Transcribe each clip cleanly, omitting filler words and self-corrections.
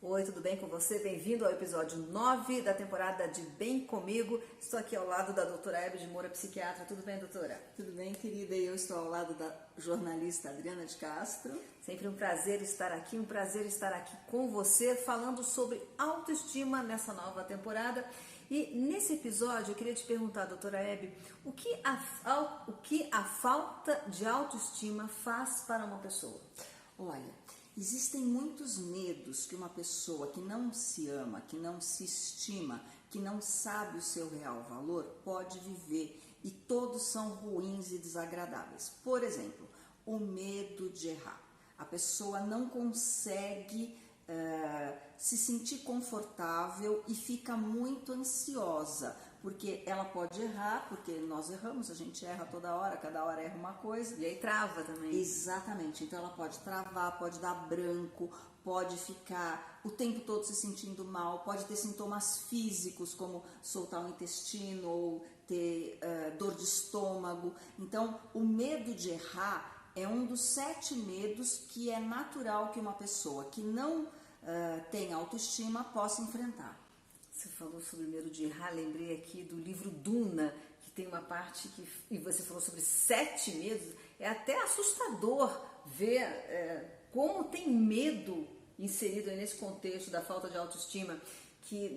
Oi, tudo bem com você? Bem-vindo ao episódio 9 da temporada de Bem Comigo. Estou aqui ao lado da doutora Hebe de Moura, psiquiatra. Tudo bem, doutora? Tudo bem, querida? E eu estou ao lado da jornalista Adriana de Castro. Sempre um prazer estar aqui com você, falando sobre autoestima nessa nova temporada. E nesse episódio eu queria te perguntar, doutora Hebe, o que a falta de autoestima faz para uma pessoa? Olha, existem muitos medos que uma pessoa que não se ama, que não se estima, que não sabe o seu real valor, pode viver, e todos são ruins e desagradáveis. Por exemplo, o medo de errar. A pessoa não consegue se sentir confortável e fica muito ansiosa, porque ela pode errar, porque nós erramos, a gente erra toda hora, cada hora erra uma coisa. E aí trava também. Exatamente, então ela pode travar, pode dar branco, pode ficar o tempo todo se sentindo mal, pode ter sintomas físicos como soltar o intestino ou ter dor de estômago. Então o medo de errar é um dos 7 medos que é natural que uma pessoa que não tem autoestima possa enfrentar. Você falou sobre medo de errar, lembrei aqui do livro Duna, que tem uma parte e você falou sobre 7 medos. É até assustador ver como tem medo inserido nesse contexto da falta de autoestima, que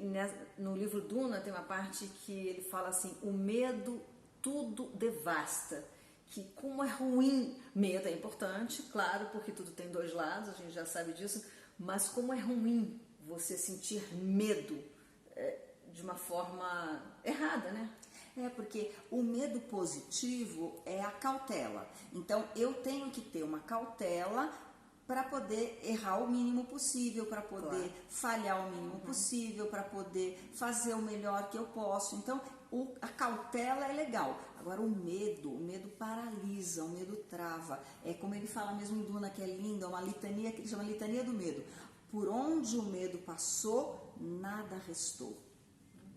no livro Duna tem uma parte que ele fala assim: o medo tudo devasta. Que como é ruim, medo é importante, claro, porque tudo tem 2 lados, a gente já sabe disso, mas como é ruim você sentir medo de uma forma errada, né? Porque o medo positivo é a cautela. Então, eu tenho que ter uma cautela para poder errar o mínimo possível, para poder falhar o mínimo possível, para poder fazer o melhor que eu posso. Então, a cautela é legal. Agora, o medo paralisa, o medo trava. É como ele fala mesmo em Duna, que é linda, uma litania que ele chama litania do medo. Por onde o medo passou, nada restou.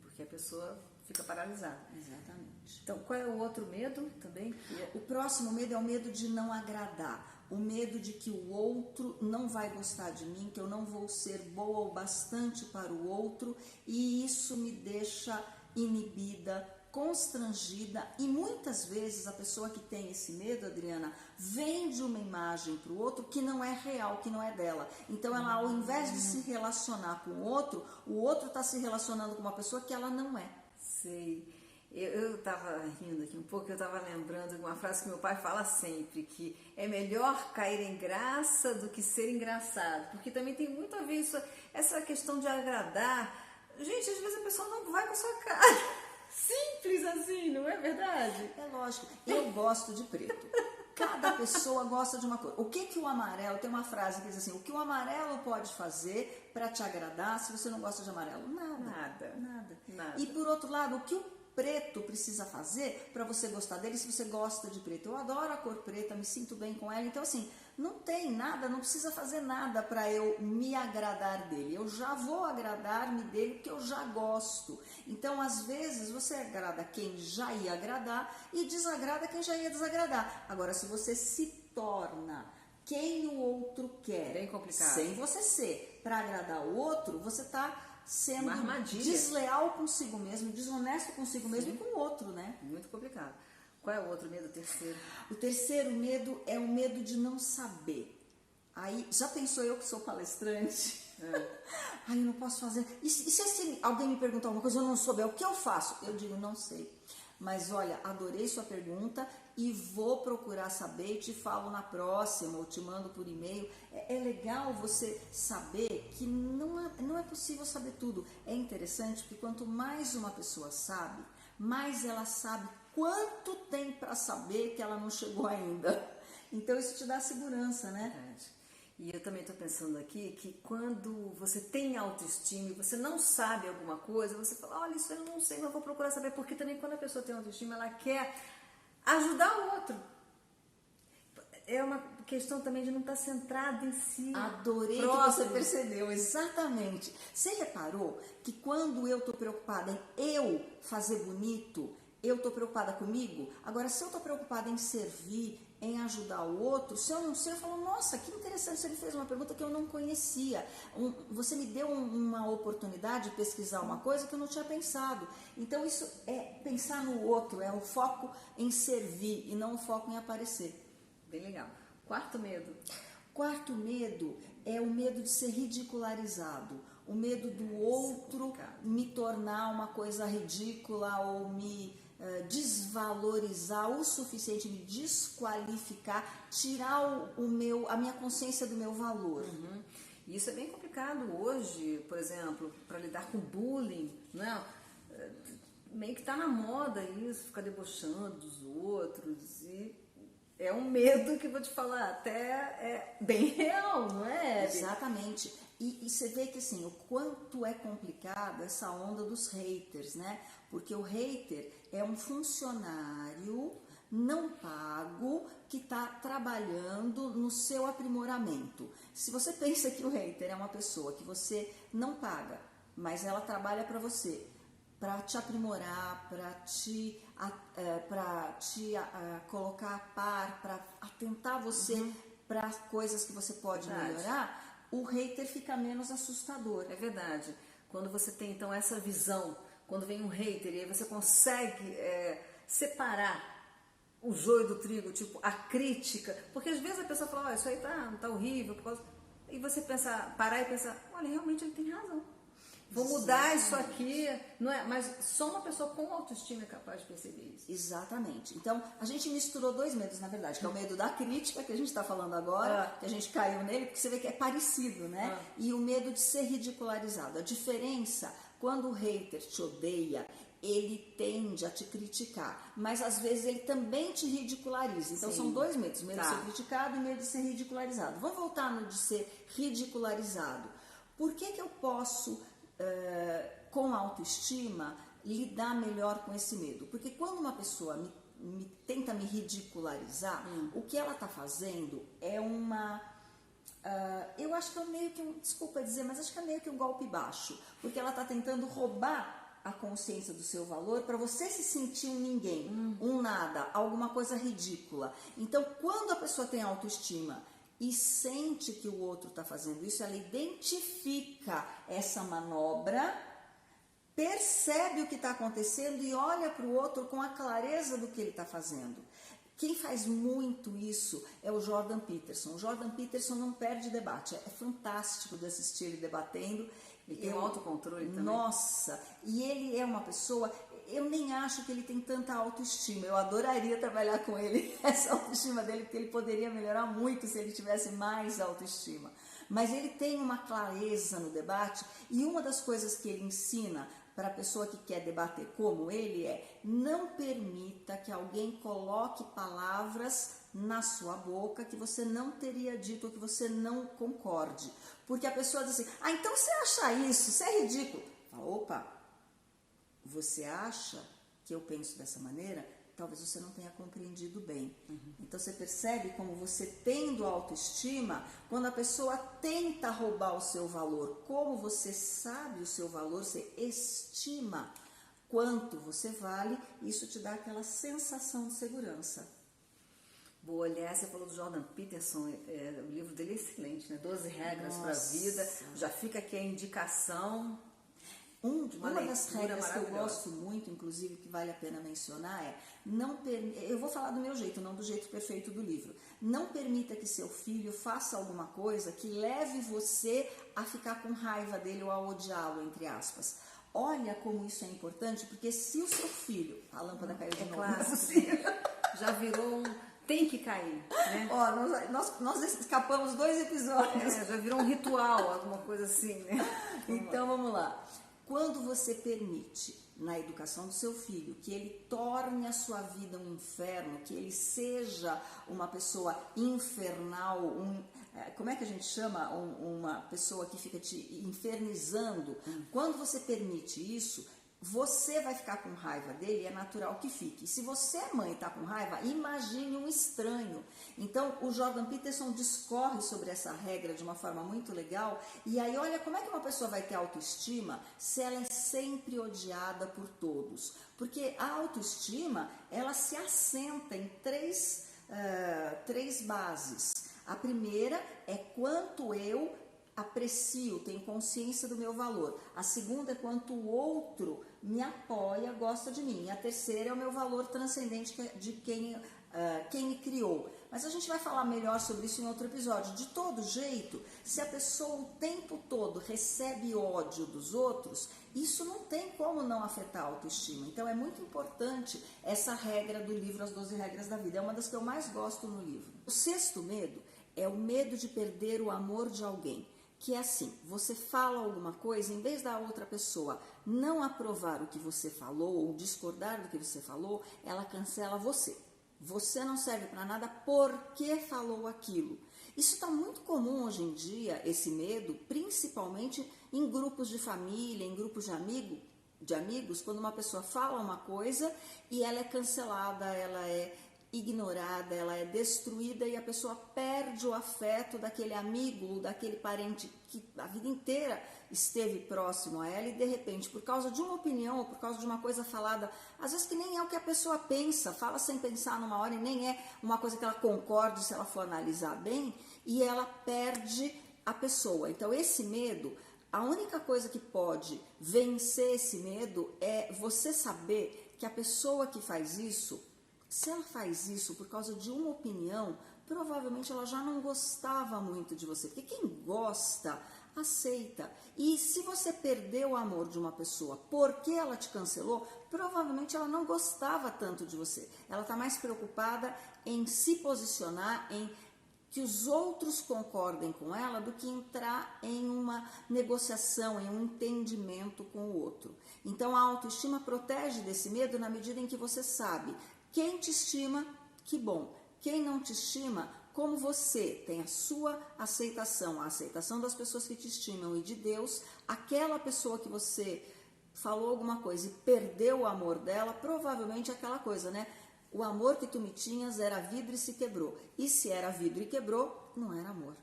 Porque a pessoa fica paralisada. Exatamente. Então, qual é o outro medo também? O próximo medo é o medo de não agradar. O medo de que o outro não vai gostar de mim, que eu não vou ser boa o bastante para o outro, e isso me deixa inibida, constrangida, e muitas vezes a pessoa que tem esse medo, Adriana, vende uma imagem para o outro que não é real, que não é dela. Então ela, ao invés de se relacionar com o outro está se relacionando com uma pessoa que ela não é. Sei. Eu estava rindo aqui um pouco, eu estava lembrando de uma frase que meu pai fala sempre, que é melhor cair em graça do que ser engraçado, porque também tem muito a ver isso, essa questão de agradar. Gente, às vezes a pessoa não vai com a sua cara. Simples assim, não é verdade? É lógico. Eu gosto de preto. Cada pessoa gosta de uma cor. O que o amarelo, tem uma frase que diz assim: o que o amarelo pode fazer para te agradar se você não gosta de amarelo? Nada. E por outro lado, o que o preto precisa fazer para você gostar dele se você gosta de preto? Eu adoro a cor preta, me sinto bem com ela. Então assim, não tem nada, não precisa fazer nada para eu me agradar dele. Eu já vou agradar-me dele porque eu já gosto. Então às vezes você agrada quem já ia agradar e desagrada quem já ia desagradar. Agora, se você se torna quem o outro quer, bem complicado, sem você ser, para agradar o outro, você está sendo desleal consigo mesmo, desonesto consigo mesmo e com o outro, né? Muito complicado. Qual é o outro medo, o terceiro? O terceiro medo é o medo de não saber. Aí, já pensou eu que sou palestrante? Ai, eu não posso fazer. E se alguém me perguntar alguma coisa, eu não souber, o que eu faço? Eu digo, não sei. Mas olha, adorei sua pergunta e vou procurar saber e te falo na próxima, ou te mando por e-mail. É legal você saber que não é possível saber tudo. É interessante porque quanto mais uma pessoa sabe, mais ela sabe quanto tem para saber que ela não chegou ainda. Então isso te dá segurança, né? Verdade. E eu também estou pensando aqui que quando você tem autoestima e você não sabe alguma coisa, você fala, olha, isso eu não sei, mas vou procurar saber. Porque também quando a pessoa tem autoestima, ela quer ajudar o outro. É uma questão também de não estar centrada em si. Adorei próprio. Que você percebeu, exatamente. Você reparou que quando eu estou preocupada em eu fazer bonito, eu estou preocupada comigo? Agora, se eu estou preocupada em servir, em ajudar o outro. Se eu não sei, eu falo, nossa, que interessante, ele fez uma pergunta que eu não conhecia. Você me deu uma oportunidade de pesquisar uma coisa que eu não tinha pensado. Então isso é pensar no outro, é o foco em servir e não o foco em aparecer. Bem legal. Quarto medo. Quarto medo é o medo de ser ridicularizado. O medo do outro me tornar uma coisa ridícula ou me desvalorizar o suficiente, me desqualificar, tirar a minha consciência do meu valor. Uhum. E isso é bem complicado hoje, por exemplo, para lidar com bullying, né? Meio que está na moda isso, ficar debochando dos outros, e é um medo que, vou te falar, até é bem real, não é? Exatamente. E você vê que assim, o quanto é complicado essa onda dos haters, né? Porque o hater é um funcionário não pago que está trabalhando no seu aprimoramento. Se você pensa que o hater é uma pessoa que você não paga, mas ela trabalha para você, para te aprimorar, para te colocar a par, para atentar você para coisas que você pode melhorar, o hater fica menos assustador. É verdade. Quando você tem então essa visão, quando vem um hater e aí você consegue separar o joio do trigo, tipo a crítica, porque às vezes a pessoa fala, isso aí tá horrível, e você parar e pensar, olha, realmente ele tem razão. Vou mudar isso aqui, não é? Mas só uma pessoa com autoestima é capaz de perceber isso. Exatamente. Então, a gente misturou dois medos, na verdade, que é o medo da crítica, que a gente está falando agora, que a gente caiu nele, porque você vê que é parecido, né? E o medo de ser ridicularizado. A diferença, quando o hater te odeia, ele tende a te criticar, mas às vezes ele também te ridiculariza. Então são dois medos, medo de ser criticado e medo de ser ridicularizado. Vamos voltar no de ser ridicularizado. Por que eu posso, com autoestima, lidar melhor com esse medo? Porque quando uma pessoa tenta me ridicularizar, o que ela está fazendo é eu acho que é meio que desculpa dizer, mas acho que é meio que um golpe baixo, porque ela está tentando roubar a consciência do seu valor para você se sentir um ninguém, um nada, alguma coisa ridícula. Então, quando a pessoa tem autoestima e sente que o outro está fazendo isso, ela identifica essa manobra, percebe o que está acontecendo e olha para o outro com a clareza do que ele está fazendo. Quem faz muito isso é o Jordan Peterson. O Jordan Peterson não perde debate, é fantástico de assistir ele debatendo. Ele tem um autocontrole também. Nossa, e ele é uma pessoa, eu nem acho que ele tem tanta autoestima, eu adoraria trabalhar com ele, essa autoestima dele, porque ele poderia melhorar muito se ele tivesse mais autoestima. Mas ele tem uma clareza no debate, e uma das coisas que ele ensina para a pessoa que quer debater como ele é: não permita que alguém coloque palavras na sua boca que você não teria dito ou que você não concorde. Porque a pessoa diz assim, então você acha isso, isso é ridículo. Opa, você acha que eu penso dessa maneira? Talvez você não tenha compreendido bem. Então você percebe como você tendo autoestima, quando a pessoa tenta roubar o seu valor, como você sabe o seu valor, você estima quanto você vale, isso te dá aquela sensação de segurança. Boa, aliás, você falou do Jordan Peterson, o livro dele é excelente, né? 12 regras para a vida, já fica aqui a indicação. Uma das regras que eu gosto muito, inclusive, que vale a pena mencionar é, eu vou falar do meu jeito, não do jeito perfeito do livro. Não permita que seu filho faça alguma coisa que leve você a ficar com raiva dele ou a odiá-lo, entre aspas. Olha como isso é importante, porque se o seu filho... A lâmpada caiu de novo. Claro, já virou tem que cair, né? Nós escapamos 2 episódios. Já virou um ritual, alguma coisa assim, né? Então vamos lá. Quando você permite na educação do seu filho que ele torne a sua vida um inferno, que ele seja uma pessoa infernal, como é que a gente chama? Uma pessoa que fica te infernizando. Quando você permite isso, você vai ficar com raiva dele, é natural que fique. Se você, mãe, está com raiva, imagine um estranho. Então, o Jordan Peterson discorre sobre essa regra de uma forma muito legal. E aí, olha como é que uma pessoa vai ter autoestima se ela é sempre odiada por todos. Porque a autoestima, ela se assenta em 3 três bases. A primeira é quanto eu aprecio, tenho consciência do meu valor. A segunda é quanto o outro me apoia, gosta de mim. E a terceira é o meu valor transcendente de quem me criou. Mas a gente vai falar melhor sobre isso em outro episódio. De todo jeito, se a pessoa o tempo todo recebe ódio dos outros, isso não tem como não afetar a autoestima. Então é muito importante essa regra do livro As 12 Regras da Vida. É uma das que eu mais gosto no livro. O sexto medo é o medo de perder o amor de alguém. Que é assim, você fala alguma coisa, em vez da outra pessoa não aprovar o que você falou ou discordar do que você falou, ela cancela você. Você não serve para nada porque falou aquilo. Isso está muito comum hoje em dia, esse medo, principalmente em grupos de família, em grupos de amigos, quando uma pessoa fala uma coisa e ela é cancelada, ela é ignorada, ela é destruída e a pessoa perde o afeto daquele amigo, daquele parente que a vida inteira esteve próximo a ela e de repente, por causa de uma opinião ou por causa de uma coisa falada, às vezes que nem é o que a pessoa pensa, fala sem pensar numa hora e nem é uma coisa que ela concorde se ela for analisar bem, e ela perde a pessoa. Então esse medo, a única coisa que pode vencer esse medo é você saber que a pessoa que faz isso, se ela faz isso por causa de uma opinião, provavelmente ela já não gostava muito de você, porque quem gosta, aceita. E se você perdeu o amor de uma pessoa porque ela te cancelou, provavelmente ela não gostava tanto de você. Ela está mais preocupada em se posicionar, em que os outros concordem com ela, do que entrar em uma negociação, em um entendimento com o outro. Então a autoestima protege desse medo na medida em que você sabe quem te estima, que bom. Quem não te estima, como você tem a sua aceitação, a aceitação das pessoas que te estimam e de Deus, aquela pessoa que você falou alguma coisa e perdeu o amor dela, provavelmente é aquela coisa, né? O amor que tu me tinhas era vidro e se quebrou. E se era vidro e quebrou, não era amor.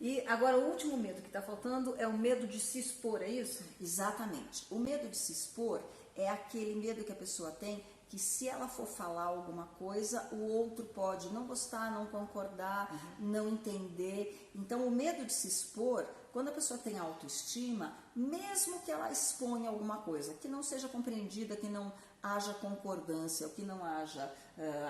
E agora o último medo que está faltando é o medo de se expor, é isso? Exatamente. O medo de se expor é aquele medo que a pessoa tem que se ela for falar alguma coisa, o outro pode não gostar, não concordar, não entender. Então, o medo de se expor, quando a pessoa tem autoestima, mesmo que ela exponha alguma coisa, que não seja compreendida, que não haja concordância, ou que não haja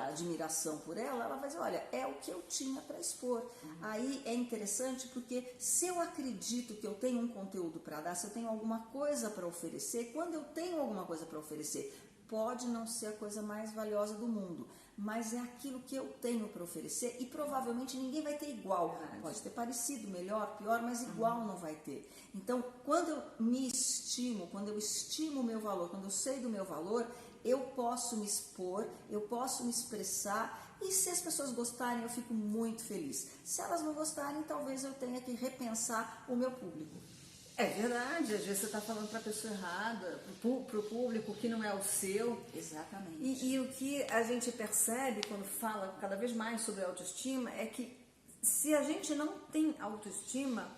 admiração por ela, ela vai dizer, olha, é o que eu tinha para expor. Aí é interessante porque se eu acredito que eu tenho um conteúdo para dar, se eu tenho alguma coisa para oferecer, quando eu tenho alguma coisa para oferecer, pode não ser a coisa mais valiosa do mundo, mas é aquilo que eu tenho para oferecer e provavelmente ninguém vai ter igual. Pode ter parecido, melhor, pior, mas igual não vai ter. Então, quando eu me estimo, quando eu estimo o meu valor, quando eu sei do meu valor, eu posso me expor, eu posso me expressar e se as pessoas gostarem, eu fico muito feliz. Se elas não gostarem, talvez eu tenha que repensar o meu público. É verdade, às vezes você está falando para a pessoa errada, para o público que não é o seu. Exatamente. E o que a gente percebe quando fala cada vez mais sobre autoestima é que se a gente não tem autoestima,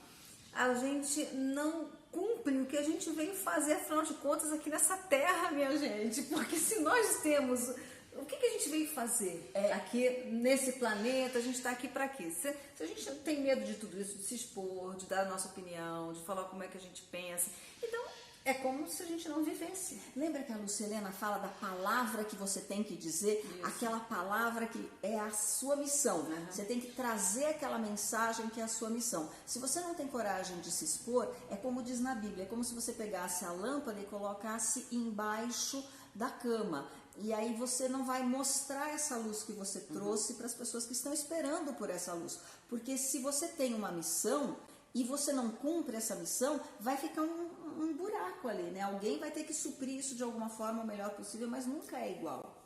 a gente não cumpre o que a gente veio fazer, afinal de contas, aqui nessa terra, minha gente. Porque se nós temos... O que a gente veio fazer aqui nesse planeta? A gente está aqui para quê? Se a gente tem medo de tudo isso, de se expor, de dar a nossa opinião, de falar como é que a gente pensa, então é como se a gente não vivesse. Lembra que a Lucilena fala da palavra que você tem que dizer? Isso. Aquela palavra que é a sua missão. Você tem que trazer aquela mensagem que é a sua missão. Se você não tem coragem de se expor, é como diz na Bíblia, é como se você pegasse a lâmpada e colocasse embaixo da cama. E aí você não vai mostrar essa luz que você trouxe para as pessoas que estão esperando por essa luz. Porque se você tem uma missão e você não cumpre essa missão, vai ficar um buraco ali, né? Alguém vai ter que suprir isso de alguma forma o melhor possível, mas nunca é igual.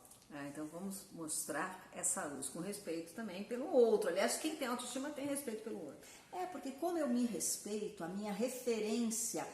Então vamos mostrar essa luz com respeito também pelo outro. Aliás, quem tem autoestima tem respeito pelo outro. Porque como eu me respeito, a minha referência...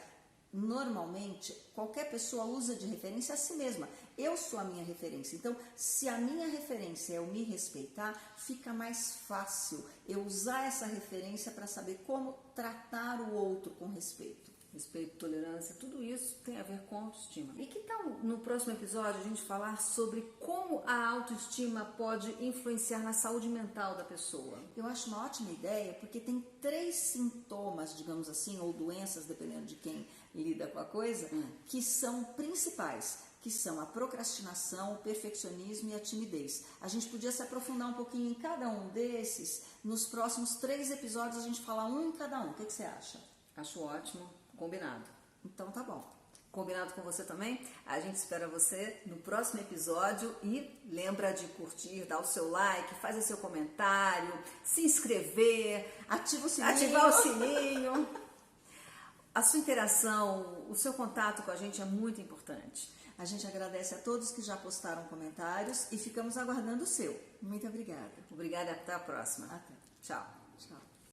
Normalmente, qualquer pessoa usa de referência a si mesma. Eu sou a minha referência. Então, se a minha referência é eu me respeitar, fica mais fácil eu usar essa referência para saber como tratar o outro com respeito. respeito, tolerância, tudo isso tem a ver com autoestima. E que tal no próximo episódio a gente falar sobre como a autoestima pode influenciar na saúde mental da pessoa? Eu acho uma ótima ideia, porque tem 3 sintomas, digamos assim, ou doenças, dependendo de quem lida com a coisa, que são principais, que são a procrastinação, o perfeccionismo e a timidez. A gente podia se aprofundar um pouquinho em cada um desses. Nos próximos 3 episódios a gente fala um em cada um. O que você acha? Acho ótimo. Combinado. Então tá bom. Combinado com você também? A gente espera você no próximo episódio e lembra de curtir, dar o seu like, fazer seu comentário, se inscrever, ativa o sininho. Ativar o sininho. A sua interação, o seu contato com a gente é muito importante. A gente agradece a todos que já postaram comentários e ficamos aguardando o seu. Muito obrigada. Obrigada, até a próxima. Até. Tchau. Tchau.